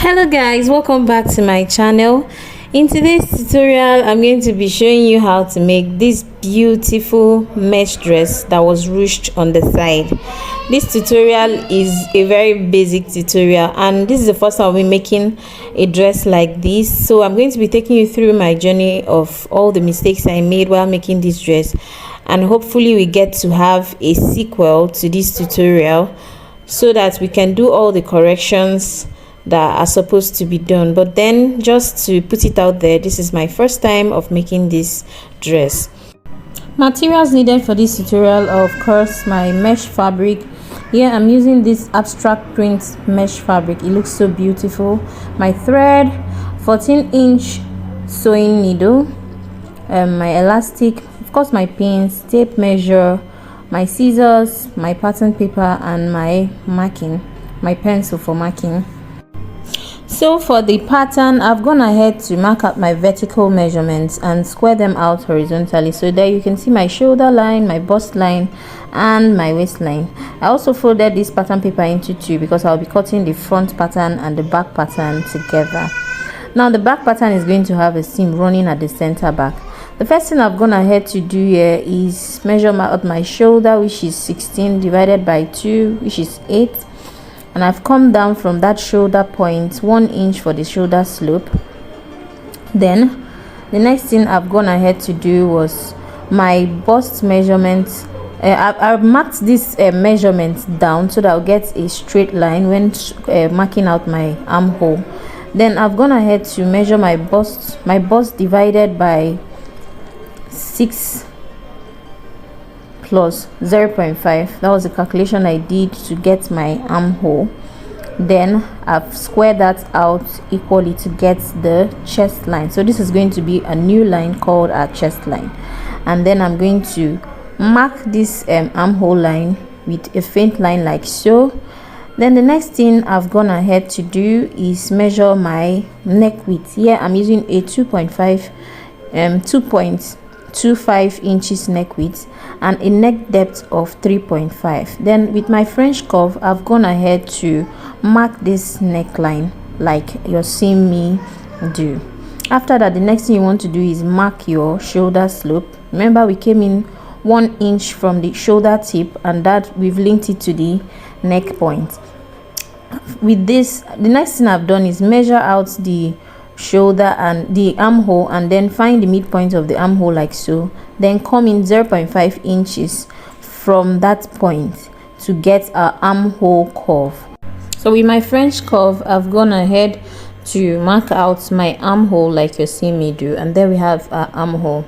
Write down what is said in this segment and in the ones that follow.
Hello guys, welcome back to my channel. In today's tutorial I'm going to be showing you how to make this beautiful mesh dress that was ruched on the side. This tutorial is a very basic tutorial and this is the first time I'll be making a dress like this, so I'm going to be taking you through my journey of all the mistakes I made while making this dress, and hopefully we get to have a sequel to this tutorial so that we can do all the corrections that are supposed to be done. But then, just to put it out there, this is my first time of making this dress. Materials needed for this tutorial are of course my mesh fabric. Here I'm using this abstract print mesh fabric. It looks so beautiful. My thread, 14-inch sewing needle, my elastic, of course my pins, tape measure, my scissors, my pattern paper, and my marking, my pencil for marking. So for the pattern, I've gone ahead to mark out my vertical measurements and square them out horizontally. So there you can see my shoulder line, my bust line, and my waistline. I also folded this pattern paper into two because I'll be cutting the front pattern and the back pattern together. Now the back pattern is going to have a seam running at the center back. The first thing I've gone ahead to do here is measure out my shoulder, which is 16 divided by 2, which is 8. And I've come down from that shoulder point 1 inch for the shoulder slope. Then the next thing I've gone ahead to do was my bust measurement. I've marked this measurement down so that I'll get a straight line when marking out my armhole. Then I've gone ahead to measure my bust divided by 6 plus 0.5. that was the calculation I did to get my armhole. Then I've squared that out equally to get the chest line. So this is going to be a new line called our chest line, and then I'm going to mark this armhole line with a faint line like so. Then the next thing I've gone ahead to do is measure my neck width. Here I'm using a 2.25 inches neck width and a neck depth of 3.5. Then with my French curve, I've gone ahead to mark this neckline like you're seeing me do. After that, the next thing you want to do is mark your shoulder slope. Remember, we came in 1 inch from the shoulder tip, and that we've linked it to the neck point. With this, the next thing I've done is measure out the shoulder and the armhole, and then find the midpoint of the armhole like so. Then come in 0.5 inches from that point to get our armhole curve. So with my French curve, I've gone ahead to mark out my armhole like you're seeing me do, and there we have our armhole.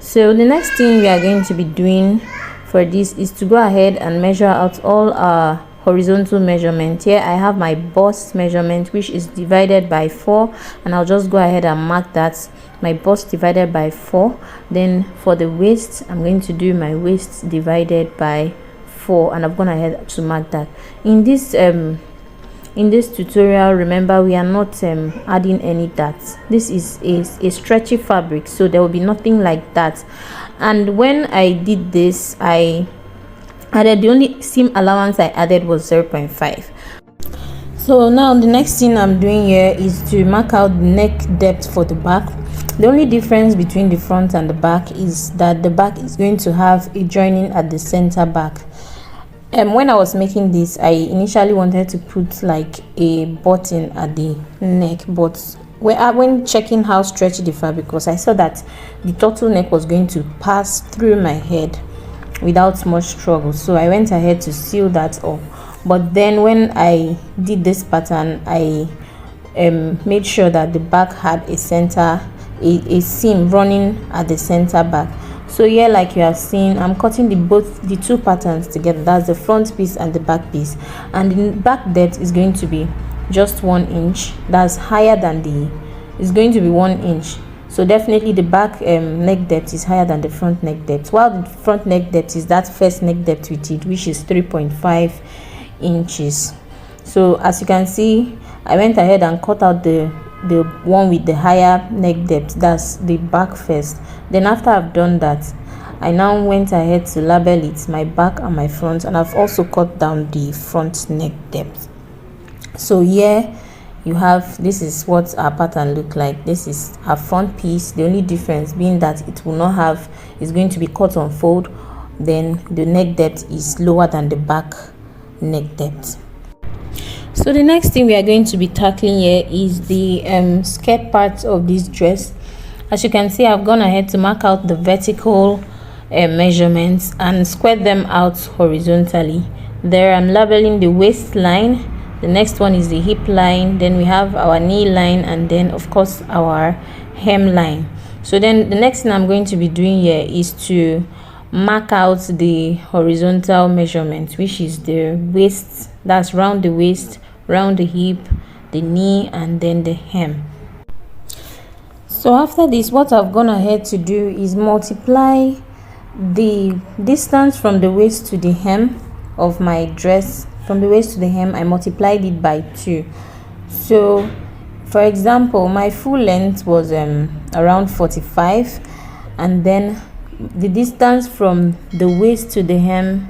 So the next thing we are going to be doing for this is to go ahead and measure out all our horizontal measurement. Here I have my bust measurement, which is divided by 4, and I'll just go ahead and mark that, my bust divided by 4. Then for the waist, I'm going to do my waist divided by 4, and I've gone ahead to mark that. In this tutorial, remember, we are not adding any dots. This is a stretchy fabric, so there will be nothing like that. And when I did this, I added, the only seam allowance I added was 0.5. So now the next thing I'm doing here is to mark out the neck depth for the back. The only difference between the front and the back is that the back is going to have a joining at the center back. When I was making this, I initially wanted to put like a button at the neck, but when checking how stretchy the fabric was, I saw that the turtleneck was going to pass through my head without much struggle, so I went ahead to seal that up. But then when I did this pattern, I made sure that the back had a seam running at the center back. So here, like you have seen, I'm cutting the two patterns together. That's the front piece and the back piece, and the back depth is going to be just 1 inch. That's higher than it's going to be 1 inch. So definitely the back neck depth is higher than the front neck depth, while the front neck depth is that first neck depth we did, which is 3.5 inches. So as you can see, I went ahead and cut out the one with the higher neck depth, that's the back first. Then after I've done that, I now went ahead to label it, my back and my front, and I've also cut down the front neck depth. So here you have, this is what our pattern look like. This is our front piece, the only difference being that it will not have, it's going to be cut on fold, then the neck depth is lower than the back neck depth. So the next thing we are going to be tackling here is the skirt part of this dress. As you can see, I've gone ahead to mark out the vertical measurements and square them out horizontally. There I'm labeling the waistline, the next one is the hip line, then we have our knee line, and then of course our hem line. So then the next thing I'm going to be doing here is to mark out the horizontal measurement, which is the waist, that's round the waist, round the hip, the knee, and then the hem. So after this, what I've gone ahead to do is multiply the distance from the waist to the hem of my dress. From the waist to the hem, I multiplied it by 2. So for example, my full length was around 45, and then the distance from the waist to the hem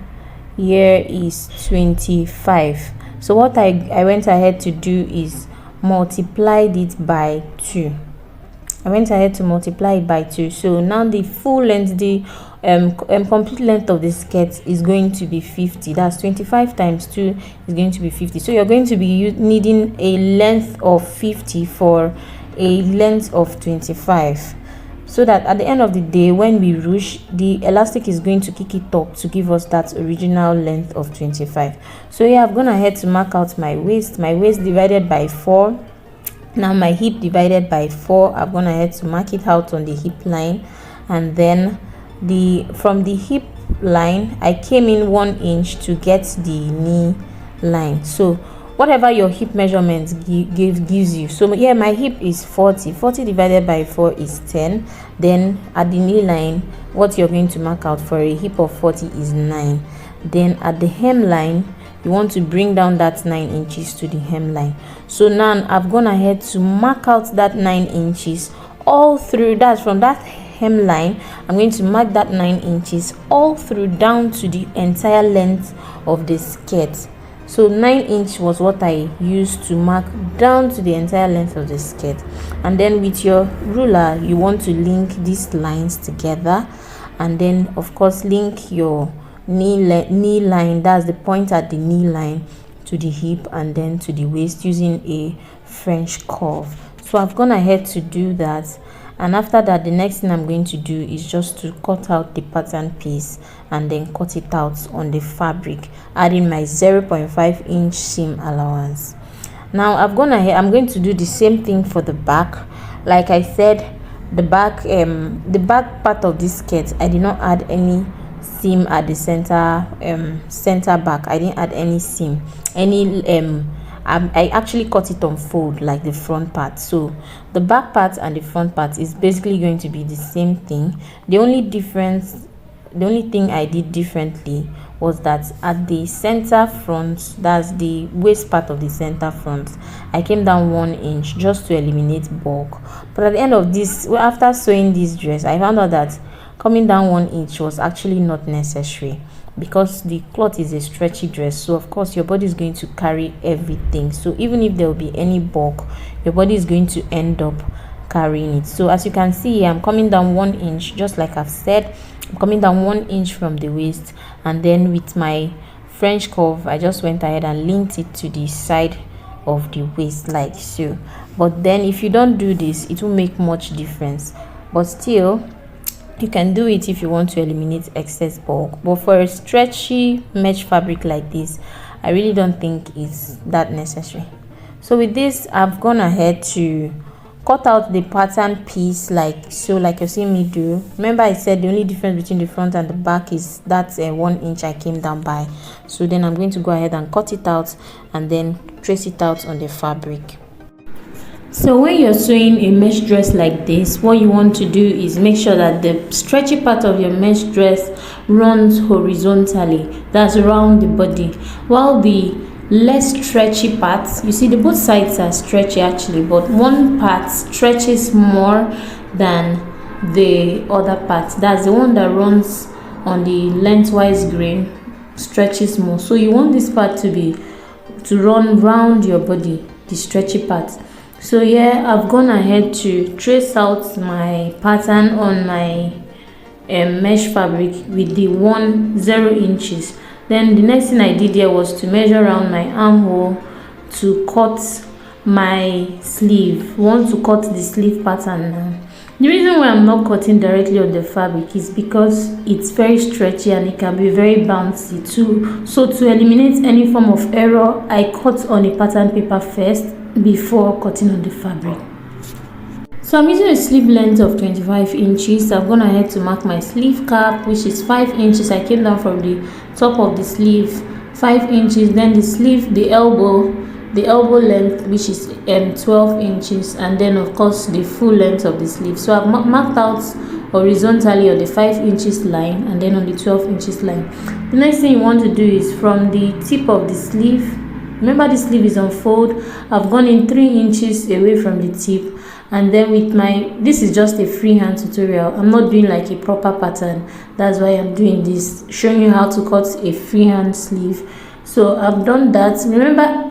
here is 25. So what I went ahead to do is multiplied it by 2. I went ahead to multiply it by 2. So now the full length, the complete length of the skirt is going to be 50. That's 25 times 2 is going to be 50. So you're going to be needing a length of 50 for a length of 25, so that at the end of the day, when we ruche, the elastic is going to kick it up to give us that original length of 25. So yeah, I've gone ahead to mark out my waist divided by 4. Now my hip divided by 4, I've gone ahead to mark it out on the hip line, and then from the hip line I came in 1 inch to get the knee line. So whatever your hip measurement gives you. So yeah, my hip is 40 divided by 4 is 10. Then at the knee line, what you're going to mark out for a hip of 40 is 9. Then at the hem line, you want to bring down that 9 inches to the hem line. So now I've gone ahead to mark out that 9 inches all through. That from that hem line, I'm going to mark that 9 inches all through down to the entire length of the skirt. So 9 inch was what I used to mark down to the entire length of the skirt. And then with your ruler, you want to link these lines together, and then of course link your knee line, that's the point at the knee line, to the hip and then to the waist using a French curve. So I've gone ahead to do that, and after that, the next thing I'm going to do is just to cut out the pattern piece and then cut it out on the fabric, adding my 0.5 inch seam allowance. Now I've gone ahead, I'm going to do the same thing for the back. Like I said, the back part of this skirt, I did not add any seam at the center back. I didn't add any seam, I actually cut it on fold like the front part. So the back part and the front part is basically going to be the same thing. The only thing I did differently was that at the center front, that's the waist part of the center front, I came down 1 inch just to eliminate bulk. But at the end of this, after sewing this dress, I found out that coming down 1 inch was actually not necessary, because the cloth is a stretchy dress. So of course your body is going to carry everything. So even if there will be any bulk, your body is going to end up carrying it. So as you can see, I'm coming down 1 inch, just like I've said. I'm coming down 1 inch from the waist, and then with my French curve, I just went ahead and linked it to the side of the waist like so. But then if you don't do this, it won't make much difference, but still you can do it if you want to eliminate excess bulk. But for a stretchy mesh fabric like this, I really don't think it's that necessary. So with this, I've gone ahead to cut out the pattern piece like so, like you see me do. Remember I said the only difference between the front and the back is that 1 inch I came down by. So then I'm going to go ahead and cut it out and then trace it out on the fabric. So when you're sewing a mesh dress like this, what you want to do is make sure that the stretchy part of your mesh dress runs horizontally, that's around the body, while the less stretchy parts, you see the both sides are stretchy actually, but one part stretches more than the other part. That's the one that runs on the lengthwise grain, stretches more. So you want this part to run round your body, the stretchy part. So here I've gone ahead to trace out my pattern on my mesh fabric with the 0 inches. Then the next thing I did here was to measure around my armhole to cut my sleeve. We want to cut the sleeve pattern now. The reason why I'm not cutting directly on the fabric is because it's very stretchy and it can be very bouncy too. So to eliminate any form of error, I cut on a pattern paper first before cutting on the fabric. So I'm using a sleeve length of 25 inches. I've gone ahead to mark my sleeve cap, which is 5 inches. I came down from the top of the sleeve 5 inches, then the sleeve, the elbow length, which is 12 inches, and then of course the full length of the sleeve. So I've marked out horizontally on the 5 inches line and then on the 12 inches line. The next thing you want to do is from the tip of the sleeve, remember the sleeve is on fold, I've gone in 3 inches away from the tip, and then with my, this is just a freehand tutorial, I'm not doing like a proper pattern, that's why I'm doing this, showing you how to cut a freehand sleeve. So I've done that. Remember,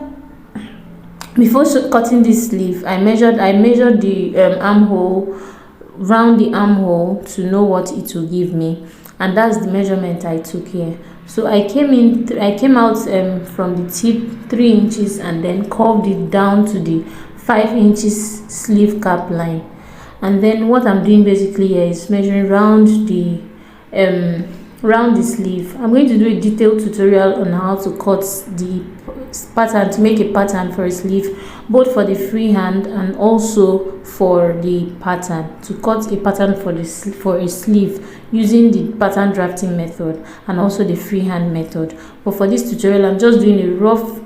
before cutting this sleeve, I measured the armhole, round the armhole, to know what it will give me, and that's the measurement I took here. So I came out from the tip 3 inches and then curved it down to the 5 inches sleeve cap line. And then what I'm doing basically here is measuring round the sleeve. I'm going to do a detailed tutorial on how to cut the pattern, to make a pattern for a sleeve, both for the freehand and also for the pattern, to cut a pattern for a sleeve using the pattern drafting method and also the freehand method. But for this tutorial, I'm just doing a rough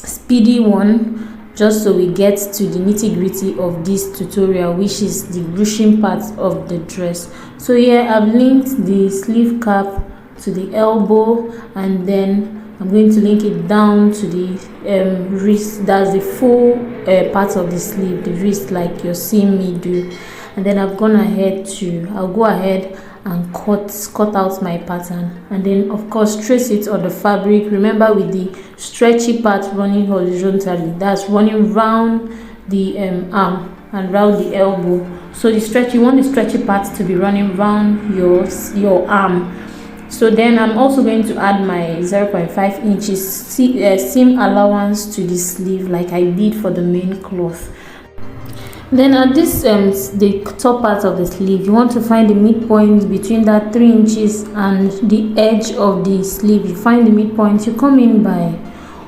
speedy one, just so we get to the nitty-gritty of this tutorial, which is the ruching part of the dress. So here I've linked the sleeve cap to the elbow, and then I'm going to link it down to the wrist. That's the full part of the sleeve, the wrist, like you're seeing me do. And then I'll go ahead and cut out my pattern, and then of course trace it on the fabric. Remember, with the stretchy part running horizontally, that's running round the arm and round the elbow. So you want the stretchy part to be running round your arm. So then I'm also going to add my 0.5 inches seam allowance to the sleeve, like I did for the main cloth. Then at this the top part of the sleeve, you want to find the midpoint between that 3 inches and the edge of the sleeve. You find the midpoint, you come in by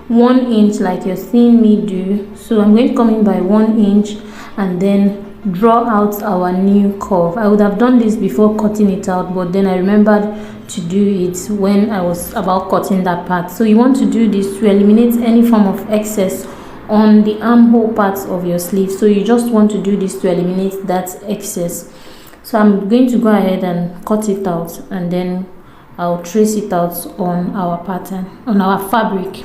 1 inch, like you're seeing me do. So I'm going to come in by 1 inch and then draw out our new curve. I would have done this before cutting it out, but then I remembered to do it when I was about cutting that part. So you want to do this to eliminate any form of excess on the armhole parts of your sleeve. So you just want to do this to eliminate that excess. So I'm going to go ahead and cut it out, and then I'll trace it out on our pattern, on our fabric.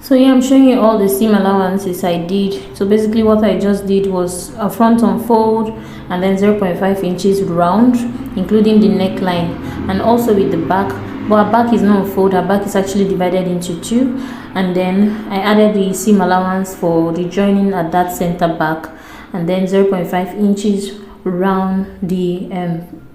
So here I'm showing you all the seam allowances I did. So basically what I just did was a front unfold and then 0.5 inches round, including the neckline, and also with the back. But our back is not unfold, our back is actually divided into 2. And then I added the seam allowance for the joining at that center back, and then 0.5 inches round the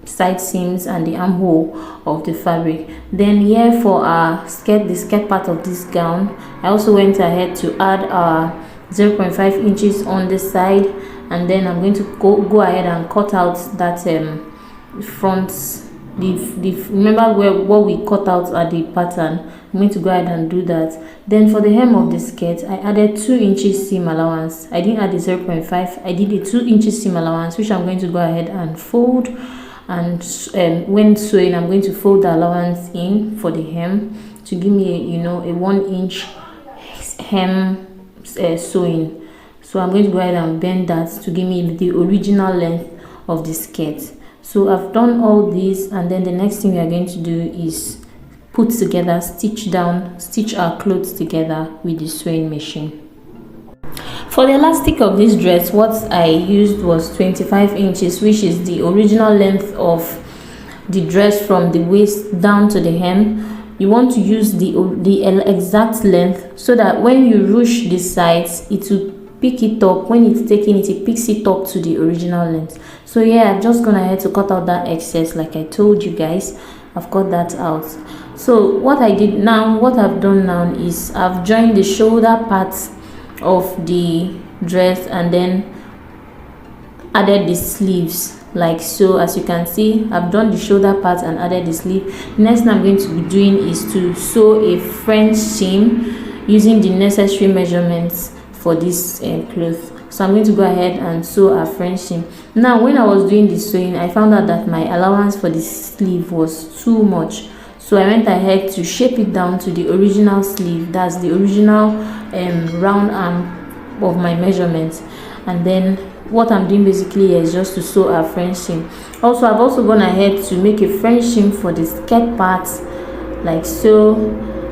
side seams and the armhole of the fabric. Then here for our skirt, the skirt part of this gown, I also went ahead to add our 0.5 inches on the side, and then I'm going to go ahead and cut out that front. Remember what we cut out at the pattern. I'm going to go ahead and do that. Then for the hem of the skirt, I added 2 inches seam allowance. I didn't add the 0.5, I did a 2 inches seam allowance, which I'm going to go ahead and fold. And when sewing, I'm going to fold the allowance in for the hem to give me a 1 inch hem sewing. So I'm going to go ahead and bend that to give me the original length of the skirt. So I've done all this, and then the next thing we are going to do is put together, stitch our clothes together with the sewing machine. For the elastic of this dress, what I used was 25 inches, which is the original length of the dress from the waist down to the hem. you want to use the exact length, so that when you ruche the sides, it will pick it up. When it's taking it, it picks it up to the original length. So yeah, I've just gone ahead to cut out that excess. Like I told you guys, I've cut that out. So what I've done now is I've joined the shoulder parts of the dress and then added the sleeves, like so. As you can see, I've done the shoulder part and added the sleeve. The next thing I'm going to be doing is to sew a French seam using the necessary measurements for this cloth. So I'm going to go ahead and sew a French seam. Now when I was doing the sewing, I found out that my allowance for the sleeve was too much, so I went ahead to shape it down to the original sleeve. That's the original round arm of my measurements. And then what I'm doing basically is just to sew a French seam. Also, I've also gone ahead to make a French seam for the skirt parts, like so.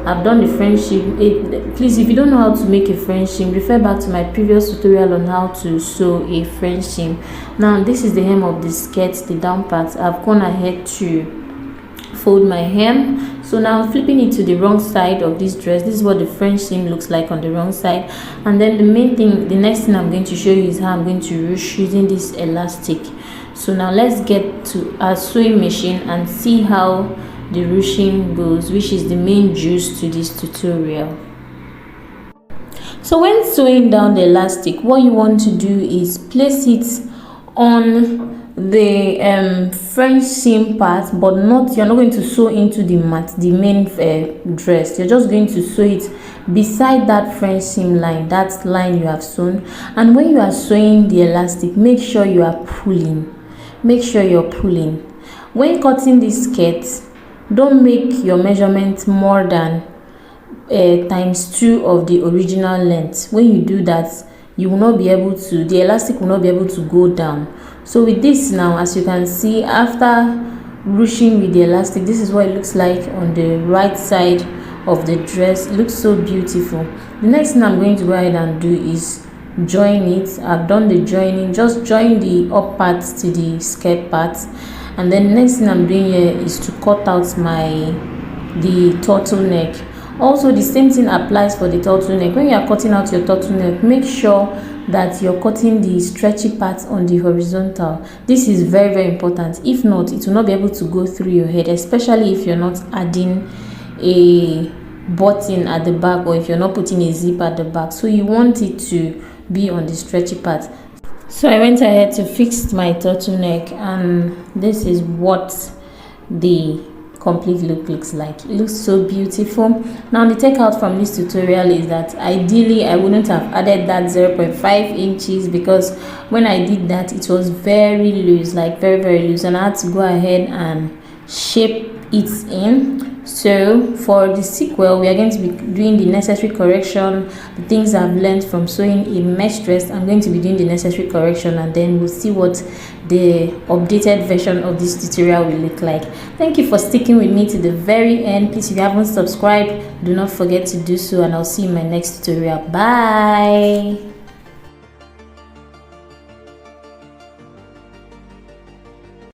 I've done the French seam. Please, if you don't know how to make a French seam, refer back to my previous tutorial on how to sew a French seam. Now this is the hem of the skirt, the down part. I've gone ahead to fold my hem. So now I'm flipping it to the wrong side of this dress. This is what the French seam looks like on the wrong side. And then the next thing I'm going to show you is how I'm going to ruche using this elastic. So now let's get to our sewing machine and see how the ruching goes, which is the main juice to this tutorial. So when sewing down the elastic, what you want to do is place it on the French seam part, but you're not going to sew into the main dress. You're just going to sew it beside that French seam line, that line you have sewn. And when you are sewing the elastic, make sure you are pulling. Make sure you're pulling. When cutting this skirt, don't make your measurement more than ×2 of the original length. When you do that, you will not be able to, the elastic will not be able to go down. So with this now, as you can see, after ruching with the elastic, this is what it looks like on the right side of the dress. It looks so beautiful. The next thing I'm going to go ahead and do is join it. I've done the joining. Just join the up parts to the skirt parts. And then the next thing I'm doing here is to cut out the turtleneck. Also, the same thing applies for the turtleneck. When you are cutting out your turtleneck, make sure that you're cutting the stretchy parts on the horizontal. This is very, very important. If not, it will not be able to go through your head, especially if you're not adding a button at the back, or if you're not putting a zip at the back. So you want it to be on the stretchy part. So I went ahead to fix my turtleneck, and this is what the complete look looks like. It looks so beautiful. Now the takeout from this tutorial is that ideally I wouldn't have added that 0.5 inches, because when I did that it was very loose, like very, very loose, and I had to go ahead and shape it in. So for the sequel, we are going to be doing the necessary correction, the things I've learned from sewing a mesh dress. I'm going to be doing the necessary correction, and then we'll see what the updated version of this tutorial will look like. Thank you for sticking with me to the very end. Please, if you haven't subscribed, do not forget to do so, and I'll see you in my next tutorial. Bye.